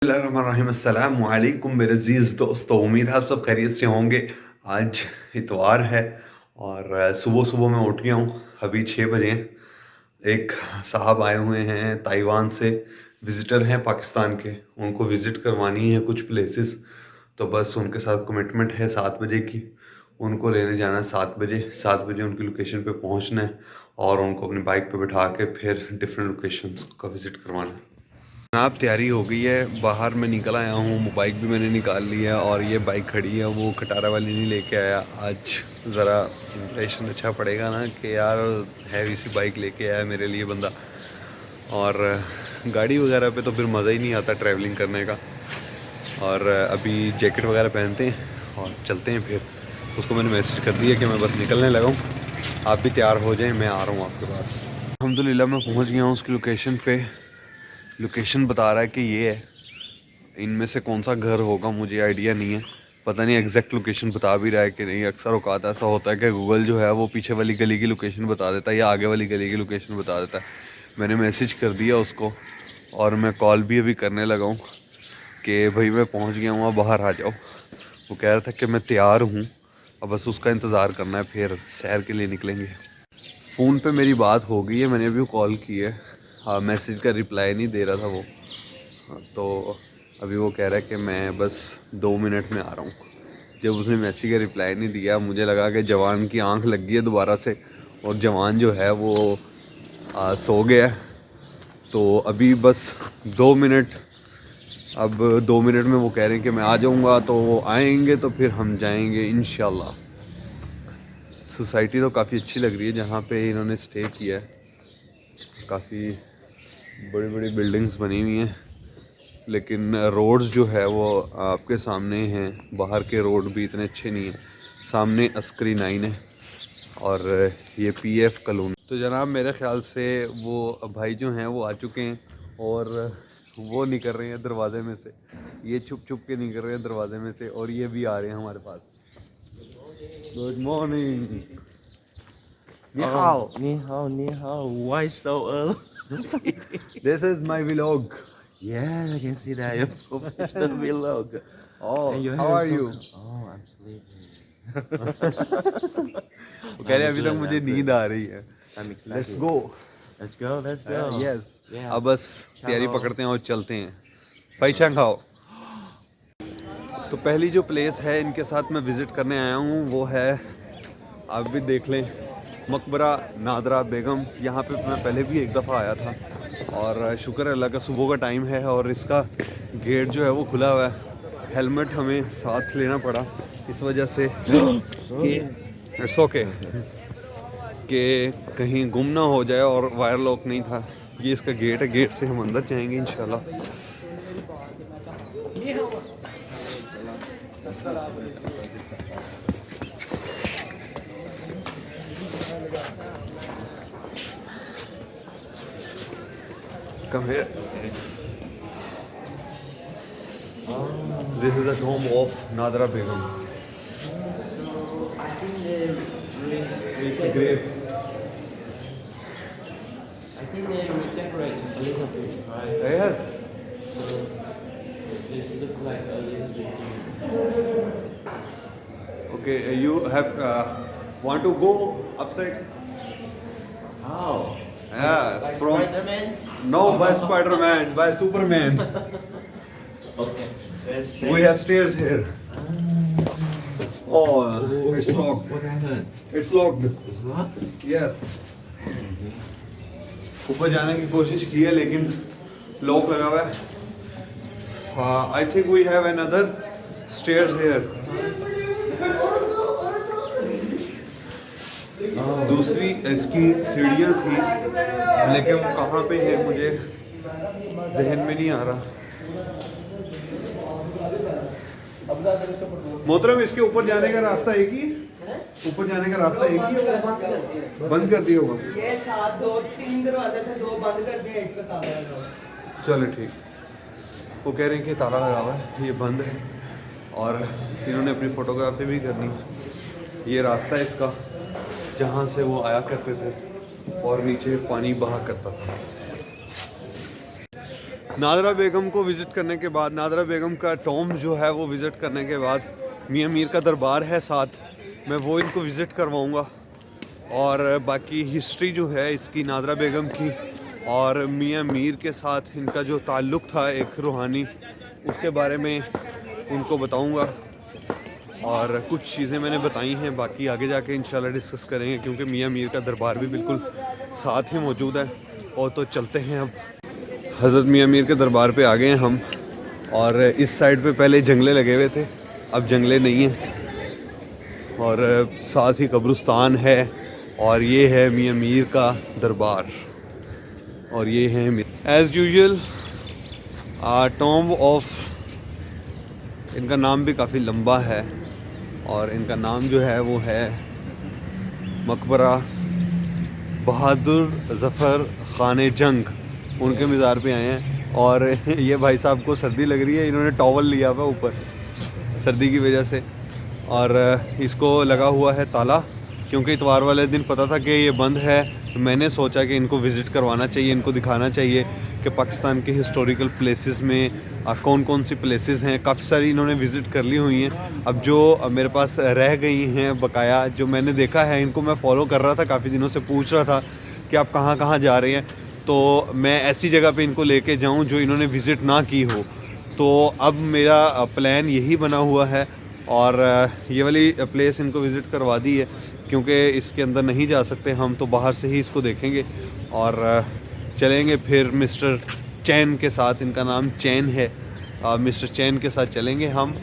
अस्सलामुअलैकुम मेरे अज़ीज़ दोस्तों, उम्मीद है आप सब खैरियत से होंगे। आज इतवार है और सुबह सुबह मैं उठ गया हूँ। अभी 6 बजे हैं। एक साहब आए हुए हैं ताइवान से, विज़िटर हैं पाकिस्तान के। उनको विज़िट करवानी है कुछ प्लेसेस, तो बस उनके साथ कमिटमेंट है 7 बजे की। उनको लेने जाना है 7 बजे उनकी लोकेशन पे पहुँचना है और उनको अपनी बाइक पे बिठा के फिर डिफरेंट लोकेशंस का विज़िट करवाना है। जनाब तैयारी हो गई है, बाहर मैं निकल आया हूँ, बाइक भी मैंने निकाल ली है और ये बाइक खड़ी है, वो खटारा वाली नहीं लेके आया। आज ज़रा इम्प्रेशन अच्छा पड़ेगा ना कि यार हैवी सी बाइक लेके आया मेरे लिए बंदा। और गाड़ी वगैरह पे तो फिर मज़ा ही नहीं आता ट्रैवलिंग करने का। और अभी जैकेट वगैरह पहनते हैं और चलते हैं। फिर उसको मैंने मैसेज कर दिया कि मैं बस निकलने लगा हूँ, आप भी तैयार हो जाएं, मैं आ रहा हूँ आपके पास। अल्हम्दुलिल्लाह मैं पहुँच गया हूँ उसकी लोकेशन पे। लोकेशन बता रहा है कि ये है। इनमें से कौन सा घर होगा मुझे आइडिया नहीं है, पता नहीं एग्जैक्ट लोकेशन बता भी रहा है कि नहीं। अक्सर औकात ऐसा होता है कि गूगल जो है वो पीछे वाली गली की लोकेशन बता देता है या आगे वाली गली की लोकेशन बता देता है। मैंने मैसेज कर दिया उसको और मैं कॉल भी अभी करने लगा हूँ कि भाई मैं पहुँच गया हूँ, अब बाहर आ जाओ। वो कह रहा था कि मैं तैयार हूँ, अब बस उसका इंतज़ार करना है, फिर सैर के लिए निकलेंगे। फ़ोन पे मेरी बात हो गई है, मैंने अभी कॉल की है। हाँ, मैसेज का रिप्लाई नहीं दे रहा था वो। हाँ, तो अभी वो कह रहा है कि मैं बस 2 मिनट में आ रहा हूँ। जब उसने मैसेज का रिप्लाई नहीं दिया, मुझे लगा कि जवान की आंख लग गई है दोबारा से और जवान जो है वो सो गया है। तो अभी बस 2 मिनट, अब 2 मिनट में वो कह रहे हैं कि मैं आ जाऊँगा, तो वो आएंगे तो फिर हम जाएंगे इंशाल्लाह। सोसाइटी तो काफ़ी अच्छी लग रही है जहाँ पे इन्होंने स्टे किया है। काफ़ी बड़ी बड़ी बिल्डिंग्स बनी हुई हैं, लेकिन रोड्स जो है वो आपके सामने हैं। बाहर के रोड भी इतने अच्छे नहीं हैं। सामने अस्करी 9 है और ये पीएफ कॉलोनी। तो जनाब मेरे ख़्याल से वो भाई जो हैं वो आ चुके हैं और वो निकल रहे हैं दरवाजे में से। ये छुप छुप के निकल रहे हैं दरवाजे में से और ये भी आ रहे हैं हमारे पास। Good morning. नि हाओ। Ni hao, ni hao. Why so early? This is my vlog. Yeah, I can see that. Your professional vlog. Oh, And your how hair are is so. You? Oh, I'm sleeping. वो कह रहे हैं अभी तक मुझे I'm नींद good. आ रही है। I'm let's excited. Go. Let's go, let's go. Yes. Yeah. अब बस तैयारी Ciao. पकड़ते हैं और चलते हैं। भाई चांग खाओ। तो पहली जो प्लेस है इनके साथ मैं विज़िट करने आया हूँ वो है, आप भी देख लें, मकबरा नादरा बेगम। यहाँ पे मैं पहले भी एक दफ़ा आया था और शुक्र है अल्लाह का सुबह का टाइम है और इसका गेट जो है वो खुला हुआ है। हेलमेट हमें साथ लेना पड़ा इस वजह से कि इट्स ओके कि कहीं गुम ना हो जाए, और वायर लॉक नहीं था। ये इसका गेट है, गेट से हम अंदर जाएंगे इंशाल्लाह। Come here. This is the tomb of Nadra Begum. I think they It's a grave. I think they redecorate a little bit, right? Yes. So it look like a little bit. Okay, you have want to go upside? How? Yeah, Like from Spider-Man? no by Spider-Man, by Superman. Okay. Let's We have stairs here. Oh, it's locked. What happened? It's locked. It's locked? Yes. ऊपर जाने की कोशिश की है लेकिन lock लगा हुआ है। I think we have another stairs here. दूसरी इसकी सीढ़ियाँ थी लेकिन वो कहाँ पे है मुझे जहन में नहीं आ रहा। मोहतरम, इसके ऊपर जाने का रास्ता एक ही, ऊपर जाने का रास्ता एक ही है, बंद कर दिया होगा। ये 3 दरवाजे थे, 2 बंद कर दिए, एक पे ताला लगा हुआ है। चलो ठीक। वो कह रहे हैं कि ताला लगा हुआ है, ये बंद है और इन्होंने अपनी फ़ोटोग्राफी भी करनी। ये रास्ता है इसका जहाँ से वो आया करते थे और नीचे पानी बहा करता था। नादरा बेगम को विज़िट करने के बाद, नादरा बेगम का टॉम जो है वो विज़िट करने के बाद मियाँ मीर का दरबार है साथ, मैं वो इनको विज़िट करवाऊँगा। और बाकी हिस्ट्री जो है इसकी नादरा बेगम की और मियाँ मीर के साथ इनका जो ताल्लुक़ था एक रूहानी, उसके बारे में उनको बताऊँगा। और कुछ चीज़ें मैंने बताई हैं, बाकी आगे जाके इंशाल्लाह डिस्कस करेंगे, क्योंकि मियाँ मीर का दरबार भी बिल्कुल साथ ही मौजूद है। और तो चलते हैं अब, हज़रत मियाँ मीर के दरबार पे आ गए हैं हम। और इस साइड पे पहले जंगले लगे हुए थे, अब जंगले नहीं हैं, और साथ ही कब्रिस्तान है। और ये है मियाँ मीर का दरबार, और ये है एज़ यूजुअल टॉम्ब ऑफ, इनका नाम भी काफ़ी लंबा है, और इनका नाम जो है वो है मकबरा बहादुर ज़फ़र ख़ान जंग। उनके मज़ार पे आए हैं। और ये भाई साहब को सर्दी लग रही है, इन्होंने टॉवल लिया हुआ ऊपर सर्दी की वजह से, और इसको लगा हुआ है ताला, क्योंकि इतवार वाले दिन पता था कि ये बंद है। तो मैंने सोचा कि इनको विज़िट करवाना चाहिए, इनको दिखाना चाहिए कि पाकिस्तान के हिस्टोरिकल प्लेसेस में कौन कौन सी प्लेसेस हैं। काफ़ी सारी इन्होंने विज़िट कर ली हुई हैं, अब जो मेरे पास रह गई हैं बकाया, जो मैंने देखा है, इनको मैं फ़ॉलो कर रहा था, काफ़ी दिनों से पूछ रहा था कि आप कहाँ कहाँ जा रहे हैं, तो मैं ऐसी जगह पे इनको लेके जाऊं जो इन्होंने विज़िट ना की हो। तो अब मेरा प्लान यही बना हुआ है, और ये वाली प्लेस इनको विज़िट करवा दी है, क्योंकि इसके अंदर नहीं जा सकते हम, तो बाहर से ही इसको देखेंगे। और चलेंगे फिर मिस्टर चैन के साथ, इनका नाम चैन है, मिस्टर चैन के साथ चलेंगे हम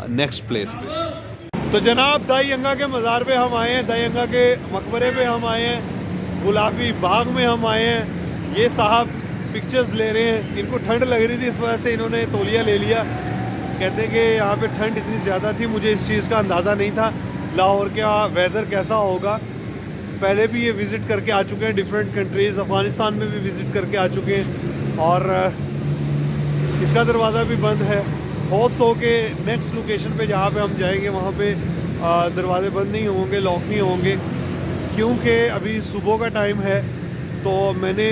नेक्स्ट प्लेस पे। तो जनाब दाई अंगा के मज़ार पे हम आए हैं, दाई अंगा के मकबरे पे हम आए हैं, गुलाबी बाग में हम आए हैं। ये साहब पिक्चर्स ले रहे हैं, इनको ठंड लग रही थी, इस वजह से इन्होंने तौलिया ले लिया। कहते हैं कि यहाँ पे ठंड इतनी ज़्यादा थी, मुझे इस चीज़ का अंदाज़ा नहीं था लाहौर का वेदर कैसा होगा। पहले भी ये विज़िट करके आ चुके हैं डिफरेंट कंट्रीज़, अफ़गानिस्तान में भी विज़िट करके आ चुके हैं, और इसका दरवाज़ा भी बंद है। होप्स हो के नेक्स्ट लोकेशन पे जहाँ पे हम जाएंगे वहाँ पे दरवाजे बंद नहीं होंगे, लॉक नहीं होंगे, क्योंकि अभी सुबह का टाइम है। तो मैंने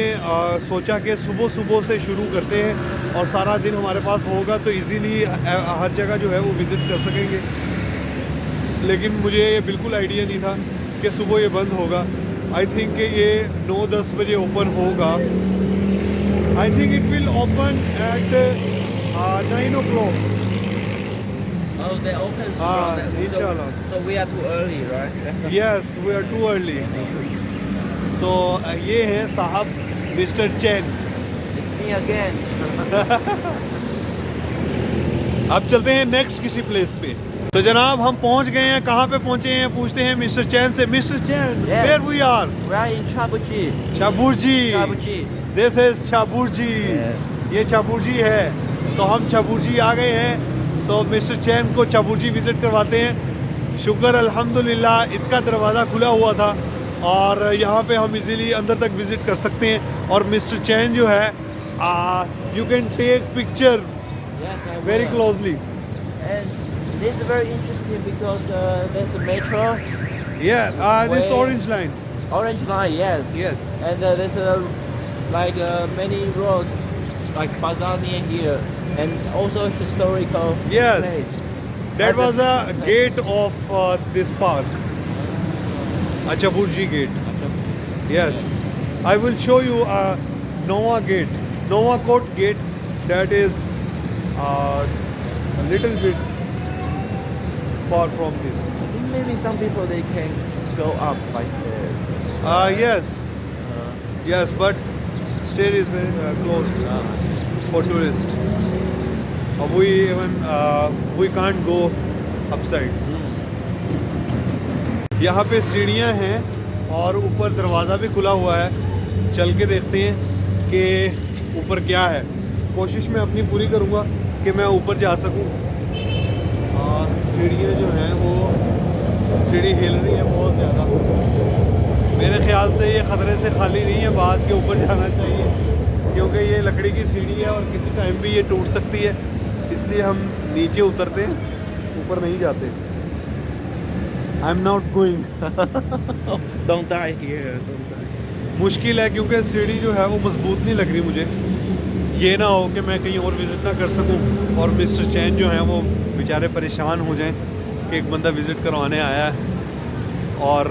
सोचा कि सुबह से शुरू करते हैं, और सारा दिन हमारे पास होगा तो इजीली हर जगह जो है वो विज़िट कर सकेंगे। लेकिन मुझे ये बिल्कुल आइडिया नहीं था कि सुबह ये बंद होगा। आई थिंक कि ये 9-10 बजे ओपन होगा। I think it will open at 9 o'clock. Oh, they open from that. Inshallah. So we are too early, right? Yes, we are too early. तो ये है साहब mister chain. It's me again. अब चलते हैं नेक्स्ट किसी place पे। तो जनाब हम पहुंच गए हैं, कहाँ पे पहुंचे हैं पूछते हैं मिस्टर चैन से। Mister Chan, Yes. Where we are? We are in Chabuchi. Chauburji. Chabuchi. This is Chauburji. Yes. ये चाबुरजी है। तो हम चाबुरजी आ गए हैं, तो मिस्टर चैन को चाबुरजी विज़िट करवाते हैं। शुक्र अल्हम्दुलिल्लाह इसका दरवाज़ा खुला हुआ था, और यहाँ पे हम इजीली अंदर तक विज़िट कर सकते हैं। और मिस्टर चैन जो है, you can take picture Yes, I very will. Closely. And this is very interesting because there's a metro, this Where- orange line. orange line, yes. Yes And there's many roads, like bazaar near here, and also historical Yes. place. That At was the- a gate of this park, Achaburji gate. Yes, I will show you a Noah gate, Noah Court gate. That is a little bit far from this. I think maybe some people they can go up by stairs. Yes, yes, but stair is very closed for tourists. We can't go upside. यहाँ पे सीढ़ियाँ हैं और ऊपर दरवाज़ा भी खुला हुआ है। चल के देखते हैं कि ऊपर क्या है। कोशिश मैं अपनी पूरी करूँगा कि मैं ऊपर जा सकूँ। सीढ़ियाँ जो हैं वो सीढ़ी हिल रही है बहुत ज़्यादा। मेरे ख्याल से ये ख़तरे से खाली नहीं है, बात के ऊपर जाना चाहिए, क्योंकि ये लकड़ी की सीढ़ी है और किसी टाइम भी ये टूट सकती है। इसलिए हम नीचे उतरते हैं, ऊपर नहीं जाते। I am not going. Don't die here. Don't die. मुश्किल है क्योंकि सीढ़ी जो है वो मजबूत नहीं लग रही मुझे। ये ना हो कि मैं कहीं और विज़िट ना कर सकूं और मिस्टर चैन जो हैं वो बेचारे परेशान हो जाएं कि एक बंदा विज़िट करवाने आया है और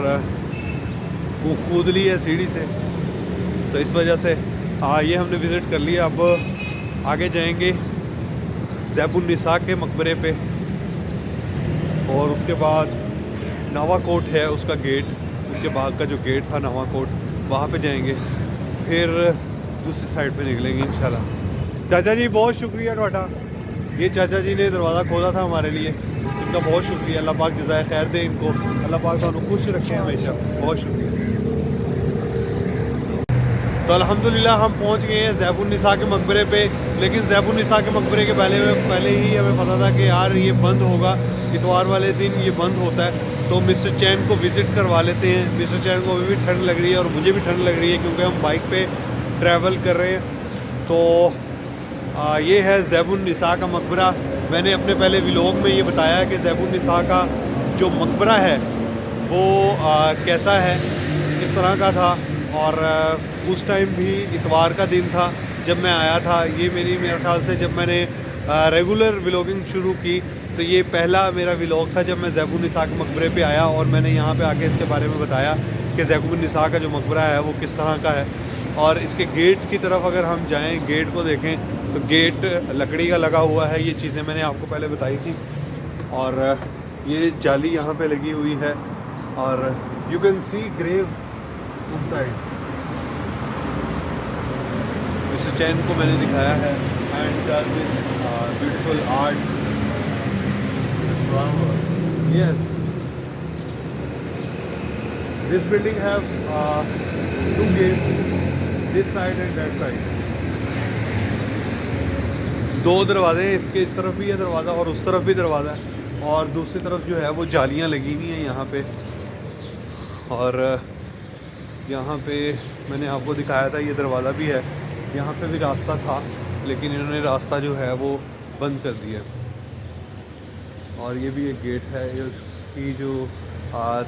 वो कूद ली है सीढ़ी से। तो इस वजह से ये हमने विज़िट कर लिया। अब आगे जाएंगे ज़ैबुन निसा के मकबरे पे और उसके बाद नवा कोट है उसका गेट, उसके बाद का जो गेट था नवा कोट, वहाँ पे जाएंगे, फिर दूसरी साइड पे निकलेंगे इंशाल्लाह। चाचा जी बहुत शुक्रिया ਤੁਹਾਡਾ। ये चाचा जी ने दरवाज़ा खोला था हमारे लिए, इनका बहुत शुक्रिया। अल्लाह पाक जज़ाए खैर दे इनको, अल्लाह पाक सानू खुश रखे हमेशा। बहुत शुक्रिया। तो अल्हम्दुलिल्लाह हम पहुंच गए हैं ज़ैबुन निसा के मकबरे पे। लेकिन ज़ैबुन निसा के मकबरे के पहले ही हमें पता था कि यार ये बंद होगा, इतवार वाले दिन ये बंद होता है। तो मिस्टर चैन को विज़िट करवा लेते हैं। मिस्टर चैन को अभी भी ठंड लग रही है और मुझे भी ठंड लग रही है क्योंकि हम बाइक पे ट्रैवल कर रहे हैं। तो ये है ज़ैबुन निसा का मकबरा। मैंने अपने पहले व्लॉग में ये बताया कि ज़ैबुन निसा का जो मकबरा है वो कैसा है, किस तरह का था। और उस टाइम भी इतवार का दिन था जब मैं आया था। ये मेरे ख्याल से जब मैंने रेगुलर व्लॉगिंग शुरू की तो ये पहला मेरा व्लॉग था जब मैं ज़ैबुन निसा के मकबरे पे आया और मैंने यहाँ पे आके इसके बारे में बताया कि ज़ैबुन निसा का जो मकबरा है वो किस तरह का है। और इसके गेट की तरफ अगर हम जाएँ, गेट को देखें तो गेट लकड़ी का लगा हुआ है। ये चीज़ें मैंने आपको पहले बताई थी। और ये जाली यहाँ पे लगी हुई है और you can see grave inside. Mister Chan को मैंने दिखाया है and this beautiful art. Yes, this building have 2 gates, this side and that side. 2 दरवाजे हैं, इसके इस तरफ भी है दरवाज़ा और उस तरफ भी दरवाज़ा है। और दूसरी तरफ जो है वो जालियाँ लगी हुई हैं यहाँ पे। और यहाँ पे मैंने आपको दिखाया था ये दरवाज़ा भी है। यहाँ पे भी रास्ता था लेकिन इन्होंने रास्ता जो है वो बंद कर दिया। और ये भी एक गेट है। इसकी जो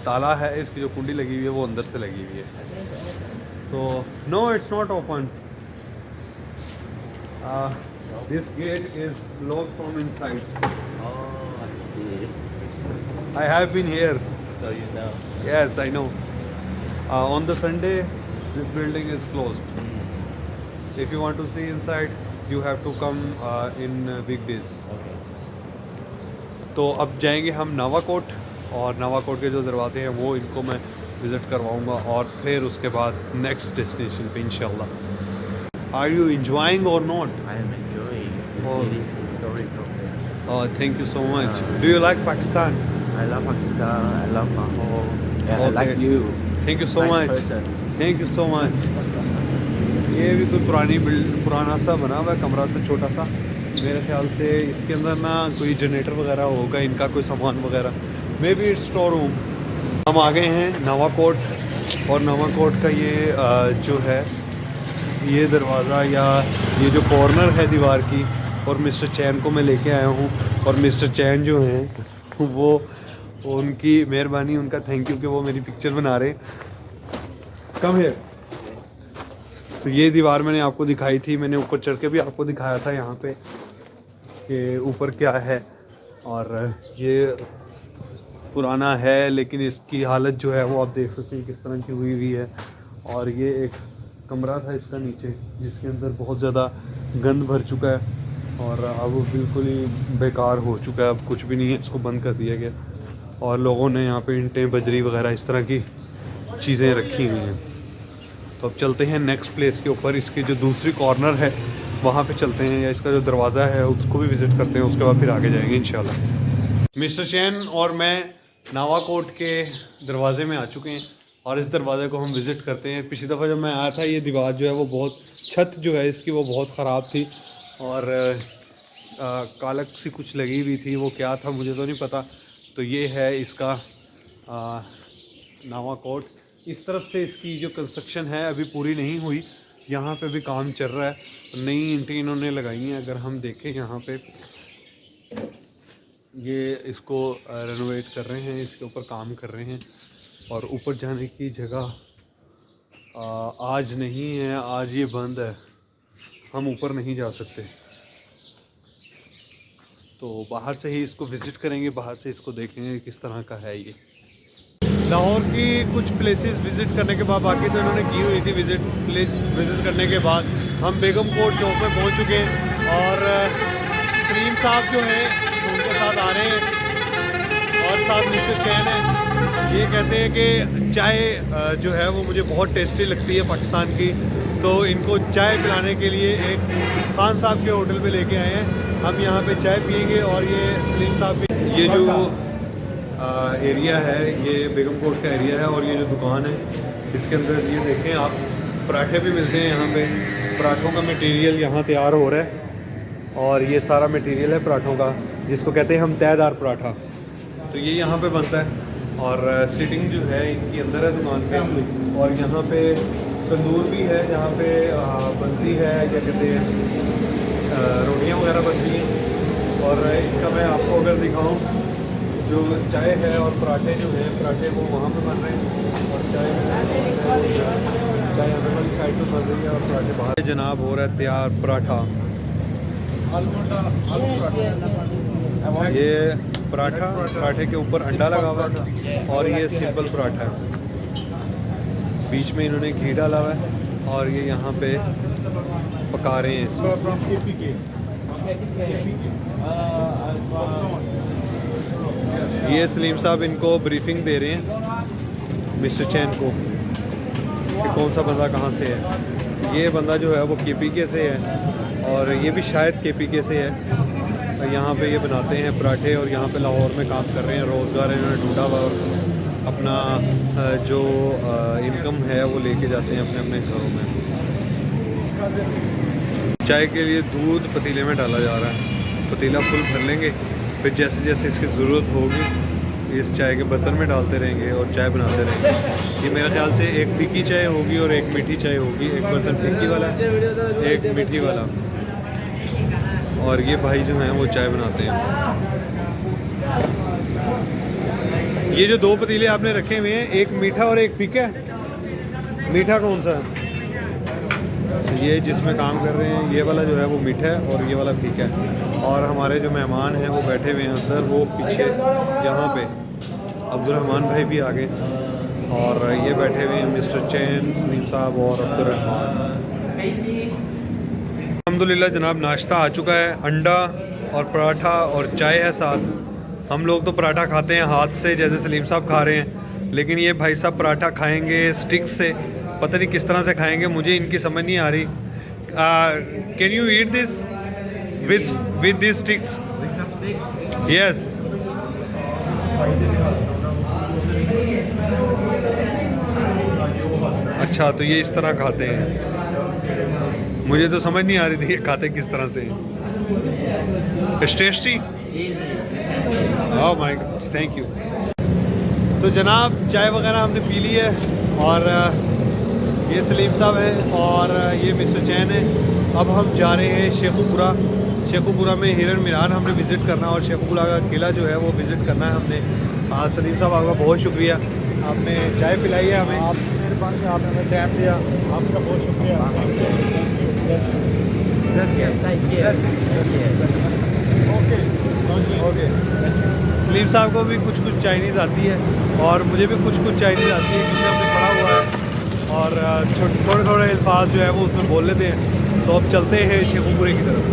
ताला है, इसकी जो कुंडी लगी हुई है वो अंदर से लगी हुई है। तो no, it's not open. This gate is locked from inside. Oh, I see. I have been here. So you know. Yes, I know. On the Sunday, this building is closed. If you want to see inside, you have to come in weekdays. Okay. तो अब जाएंगे हम नवाकोट और नवाकोट के जो दरवाजे हैं वो इनको मैं विज़िट करवाऊंगा और फिर उसके बाद नेक्स्ट डेस्टिनेशन पे इंशाल्लाह। आर यू एंजॉयिंग और not? I am enjoying the Oh. city's historical places. Thank you so much. Do you like Pakistan? I love Pakistan. I love Lahore. Yeah, I like Okay. you. Thank you so Nice much. person. Thank you so much. ये भी कोई पुराना सा बना हुआ है कमरा सा छोटा सा। मेरे ख्याल से इसके अंदर ना कोई जनरेटर वगैरह होगा, इनका कोई सामान वगैरह, may be it's store room. हम आ गए हैं नवाकोट और नवाकोट का ये जो है ये दरवाज़ा या ये जो कॉर्नर है दीवार की, और मिस्टर चैन को मैं लेके आया हूँ। और मिस्टर चैन जो हैं वो उनकी मेहरबानी, उनका थैंक यू कि वो मेरी पिक्चर बना रहे। कम है। तो ये दीवार मैंने आपको दिखाई थी, मैंने ऊपर चढ़ के भी आपको दिखाया था यहाँ पे कि ऊपर क्या है। और ये पुराना है लेकिन इसकी हालत जो है वो आप देख सकते हैं किस तरह की हुई है। और ये एक कमरा था इसका नीचे जिसके अंदर बहुत ज़्यादा गंद भर चुका है और अब वो बिल्कुल ही बेकार हो चुका है, अब कुछ भी नहीं है, इसको बंद कर दिया गया। और लोगों ने यहाँ पे ईंटें, बजरी वगैरह इस तरह की चीज़ें रखी हुई हैं। तो अब चलते हैं नेक्स्ट प्लेस के ऊपर, इसकी जो दूसरी कॉर्नर है वहाँ पे चलते हैं, या इसका जो दरवाज़ा है उसको भी विज़िट करते हैं, उसके बाद फिर आगे जाएंगे इंशाल्लाह। मिस्टर चैन और मैं नवाकोट के दरवाज़े में आ चुके हैं और इस दरवाज़े को हम विज़िट करते हैं। पिछली दफ़ा जब मैं आया था ये दीवार जो है वो बहुत, छत जो है इसकी वो बहुत ख़राब थी और कालक सी कुछ लगी हुई थी, वो क्या था मुझे तो नहीं पता। तो ये है इसका नवाकोट। इस तरफ से इसकी जो कंस्ट्रक्शन है अभी पूरी नहीं हुई, यहाँ पे भी काम चल रहा है, नई ईंटें इन्होंने लगाई हैं। अगर हम देखें यहाँ पे ये इसको रेनोवेट कर रहे हैं, इसके ऊपर काम कर रहे हैं। और ऊपर जाने की जगह आज नहीं है, आज ये बंद है। हम ऊपर नहीं जा सकते, तो बाहर से ही इसको विज़िट करेंगे, बाहर से इसको देखेंगे किस तरह का है ये। लाहौर की कुछ प्लेसेस विज़िट करने के बाद, बाकी तो इन्होंने की हुई थी विज़िट करने के बाद हम बेगम कोट चौक पे पहुंच चुके हैं और सलीम साहब जो हैं उनके साथ आ रहे हैं और साथ मिस्टर चैन है। ये कहते हैं कि चाय जो है वो मुझे बहुत टेस्टी लगती है पाकिस्तान की, तो इनको चाय पिलाने के लिए एक खान साहब के होटल पे लेके आए हैं। हम यहाँ पे चाय पियेंगे और ये सलीम साहब भी, ये जो एरिया है ये बेगम कोट का एरिया है और ये जो दुकान है इसके अंदर ये देखें आप, पराठे भी मिलते हैं यहाँ पे। पराठों का मटेरियल यहाँ तैयार हो रहा है और ये सारा मटेरियल है पराठों का, जिसको कहते हैं हम तयदार पराठा, तो ये यहाँ पे बनता है। और सीटिंग जो है इनकी अंदर है दुकान पे, और यहाँ पे तंदूर भी है जहाँ पे बनती है, क्या कहते हैं, रोटियाँ वगैरह बनती हैं। और इसका मैं आपको अगर दिखाऊँ, जो चाय है और पराठे जो हैं, पराठे वो वहाँ पे बन रहे हैं और चाय अंदर वाली साइड पे बन रही है और पराठे बाहर। जनाब हो रहा है तैयार पराठा, ये पराठे के ऊपर अंडा लगा हुआ है और ये सिंपल पराठा है, बीच में इन्होंने घी डाला हुआ है और ये यहाँ पे पका रहे हैं इसको। ये सलीम साहब इनको ब्रीफिंग दे रहे हैं मिस्टर चैन को कि कौन सा बंदा कहाँ से है। ये बंदा जो है वो KPK से है और ये भी शायद KPK से है। यहाँ पे ये बनाते हैं पराठे और यहाँ पे लाहौर में काम कर रहे हैं, रोज़गार इन्होंने ढूंढा हुआ और अपना जो इनकम है वो लेके जाते हैं अपने अपने घरों में। चाय के लिए दूध पतीले में डाला जा रहा है, पतीला फुल भर लेंगे, फिर जैसे जैसे इसकी ज़रूरत होगी इस चाय के बर्तन में डालते रहेंगे और चाय बनाते रहेंगे। ये मेरे ख्याल से एक फीकी चाय होगी और एक मीठी चाय होगी, एक बर्तन फीकी वाला एक मीठी वाला, और ये भाई जो हैं वो चाय बनाते हैं। ये जो दो पतीले आपने रखे हुए हैं, एक मीठा और एक फीका है। मीठा कौन सा है? ये जिसमें काम कर रहे हैं ये वाला जो है वो मीठा है और ये वाला फीका है। और हमारे जो मेहमान हैं वो बैठे हुए हैं अंदर, वो पीछे यहाँ पे अब्दुलरहमान भाई भी आ गए और ये बैठे हुए हैं मिस्टर चैन, सलीम साहब और अब्दुलरहमान। अल्हम्दुलिल्लाह जनाब नाश्ता आ चुका है, अंडा और पराठा और चाय है साथ। हम लोग तो पराठा खाते हैं हाथ से जैसे सलीम साहब खा रहे हैं, लेकिन ये भाई साहब पराठा खाएंगे स्टिक से, पता नहीं किस तरह से खाएंगे, मुझे इनकी समझ नहीं आ रही। Can you eat this with this sticks? Yes. अच्छा, तो ये इस तरह खाते हैं, मुझे तो समझ नहीं आ रही थी ये खाते किस तरह से। It's tasty. Oh my God, thank you. तो जनाब चाय वगैरह हमने पी ली है और ये सलीम साहब हैं और ये मिस्टर चैन है। अब हम जा रहे हैं शेखुपुरा। शेखुपुरा में हिरन मीनार हमने विज़िट करना है और शेखुपुरा का किला जो है वो विज़िट करना है हमने। सलीम साहब आपका बहुत शुक्रिया, आपने चाय पिलाई है हमें। आप मेहरबानी, आपने हमें टाइम दिया, आपका बहुत शुक्रिया। ओके। सलीम साहब को भी कुछ चाइनीज़ आती है और मुझे भी कुछ चाइनीज़ आती है क्योंकि हमने पढ़ा हुआ है और थोड़े अल्फाज जो है वो उसमें बोल लेते हैं। तो अब चलते हैं शेखुपुरे की तरफ।